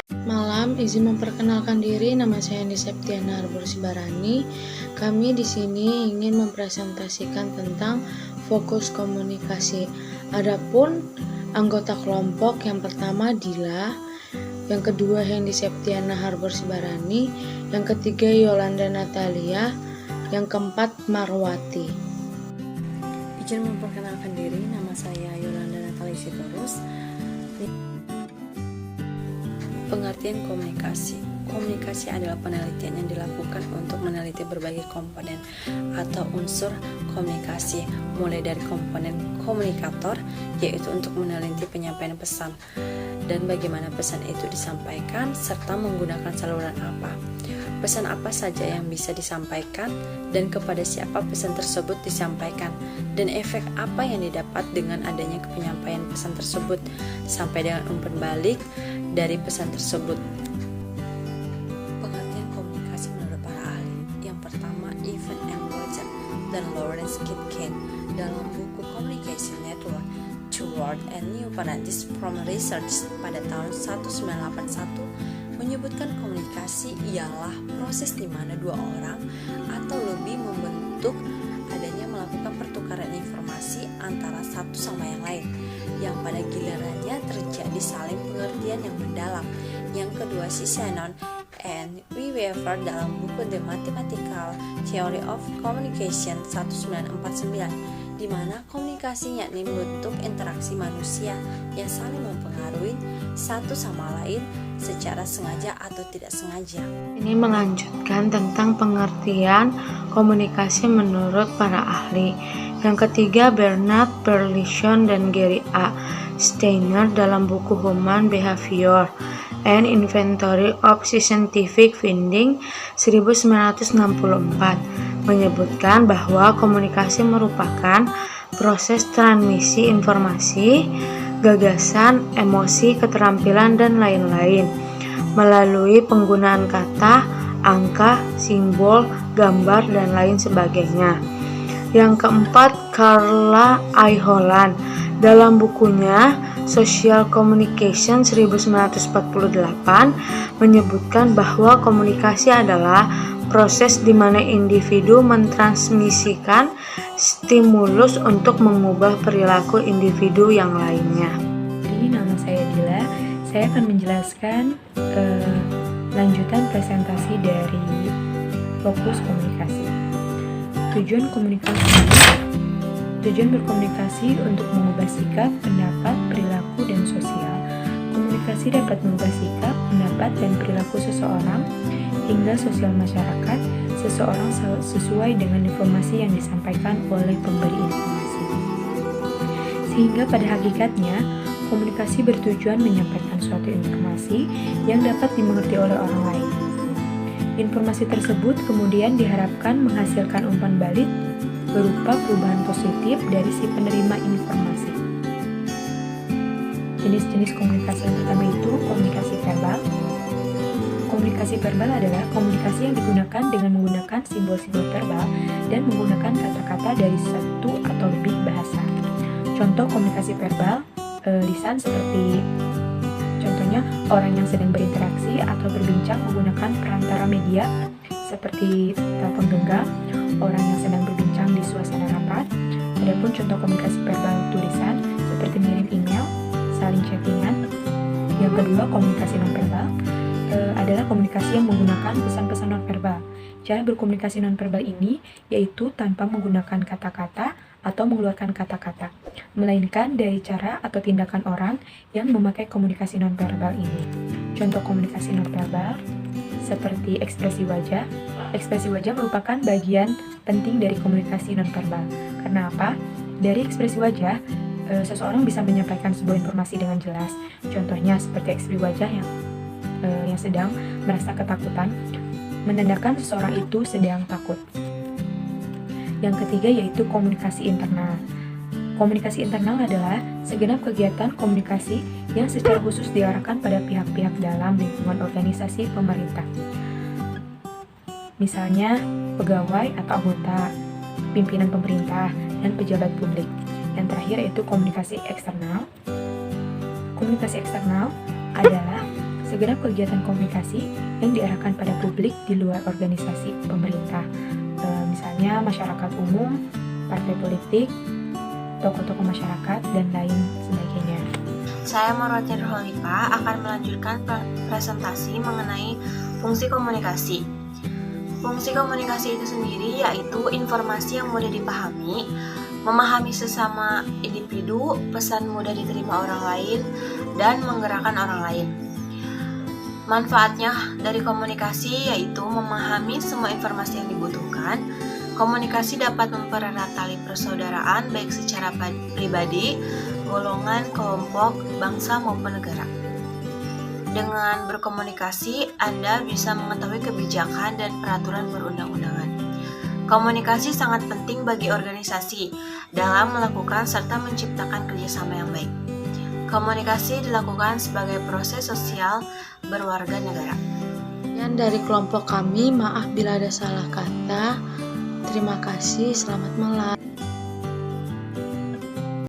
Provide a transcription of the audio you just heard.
Malam, izin memperkenalkan diri, nama saya Andi Septiana Arbor Sibarani. Kami di sini ingin mempresentasikan tentang fokus komunikasi. Adapun anggota kelompok yang pertama Dila, yang kedua Hendy Septiana Arbor Sibarani, yang ketiga Yolanda Natalia, yang keempat Marwati. Izin memperkenalkan diri, nama saya Yolanda Natalia Sitorus. Pengertian komunikasi. Komunikasi adalah penelitian yang dilakukan untuk meneliti berbagai komponen atau unsur komunikasi, mulai dari komponen komunikator, yaitu untuk meneliti penyampaian pesan, dan bagaimana pesan itu disampaikan, serta menggunakan saluran apa. Pesan apa saja yang bisa disampaikan, dan kepada siapa pesan tersebut disampaikan, dan efek apa yang didapat dengan adanya penyampaian pesan tersebut, sampai dengan umpan balik dari pesan tersebut. Pengertian komunikasi menurut para ahli. Yang pertama, Evan M. Roger dan Lawrence Kitkin dalam buku Communication Network Toward a New Paradigm from Research pada tahun 1981 menyebutkan komunikasi ialah proses di mana dua orang atau lebih membentuk adanya melakukan pertukaran informasi antara satu sama yang lain, yang pada gilirannya terjadi saling pengertian yang mendalam. Yang kedua, si Shannon and Weaver dalam buku The Mathematical Theory of Communication 1949, di mana komunikasi yakni bentuk interaksi manusia yang saling mempengaruhi satu sama lain secara sengaja atau tidak sengaja. Ini melanjutkan tentang pengertian komunikasi menurut para ahli. Yang ketiga, Bernard Berlison dan Gary A. Steiner dalam buku Human Behavior and Inventory of Scientific Findings 1964 menyebutkan bahwa komunikasi merupakan proses transmisi informasi, gagasan, emosi, keterampilan, dan lain-lain melalui penggunaan kata, angka, simbol, gambar, dan lain sebagainya. Yang keempat, Carla I. Holland dalam bukunya Social Communication 1948 menyebutkan bahwa komunikasi adalah proses di mana individu mentransmisikan stimulus untuk mengubah perilaku individu yang lainnya. Jadi nama saya Dila, saya akan menjelaskan lanjutan presentasi dari fokus komunikasi. Tujuan berkomunikasi untuk mengubah sikap, pendapat, perilaku, dan sosial. Komunikasi dapat mengubah sikap, pendapat, dan perilaku seseorang hingga sosial masyarakat seseorang sesuai dengan informasi yang disampaikan oleh pemberi informasi. Sehingga pada hakikatnya, komunikasi bertujuan menyampaikan suatu informasi yang dapat dimengerti oleh orang lain. Informasi tersebut kemudian diharapkan menghasilkan umpan balik berupa perubahan positif dari si penerima informasi. Jenis-jenis komunikasi yang pertama itu komunikasi verbal. Komunikasi verbal adalah komunikasi yang digunakan dengan menggunakan simbol-simbol verbal dan menggunakan kata-kata dari satu atau lebih bahasa. Contoh komunikasi verbal, lisan seperti contohnya orang yang sedang berinteraksi atau berbincang menggunakan perantara media seperti telepon genggam, orang yang sedang berbincang di suasana rapat. Adapun contoh komunikasi verbal tulisan seperti mengirim email, saling chattingan. Yang kedua, komunikasi nonverbal adalah komunikasi yang menggunakan pesan-pesan nonverbal. Cara berkomunikasi nonverbal ini yaitu tanpa menggunakan kata-kata atau mengeluarkan kata-kata, melainkan dari cara atau tindakan orang yang memakai komunikasi nonverbal ini. Contoh komunikasi nonverbal seperti ekspresi wajah. Ekspresi wajah merupakan bagian penting dari komunikasi nonverbal. Karena apa? Dari ekspresi wajah, seseorang bisa menyampaikan sebuah informasi dengan jelas. Contohnya seperti ekspresi wajah yang sedang merasa ketakutan, menandakan seseorang itu sedang takut. Yang ketiga yaitu komunikasi internal. Komunikasi internal adalah segenap kegiatan komunikasi yang secara khusus diarahkan pada pihak-pihak dalam lingkungan organisasi pemerintah. Misalnya pegawai atau anggota, pimpinan pemerintah, dan pejabat publik. Yang terakhir yaitu komunikasi eksternal. Komunikasi eksternal adalah segenap kegiatan komunikasi yang diarahkan pada publik di luar organisasi pemerintah, misalnya masyarakat umum, partai politik, tokoh-tokoh masyarakat, dan lain sebagainya. Saya Marwati Nurholifa akan melanjutkan presentasi mengenai fungsi komunikasi. Fungsi komunikasi itu sendiri yaitu informasi yang mudah dipahami, memahami sesama individu, pesan mudah diterima orang lain, dan menggerakkan orang lain. Manfaatnya dari komunikasi yaitu memahami semua informasi yang dibutuhkan. Komunikasi dapat mempererat tali persaudaraan baik secara pribadi, golongan, kelompok, bangsa maupun negara. Dengan berkomunikasi, Anda bisa mengetahui kebijakan dan peraturan perundang-undangan. Komunikasi sangat penting bagi organisasi dalam melakukan serta menciptakan kerjasama yang baik. Komunikasi dilakukan sebagai proses sosial berwarga negara. Dan dari kelompok kami, maaf bila ada salah kata. Terima kasih, selamat malam.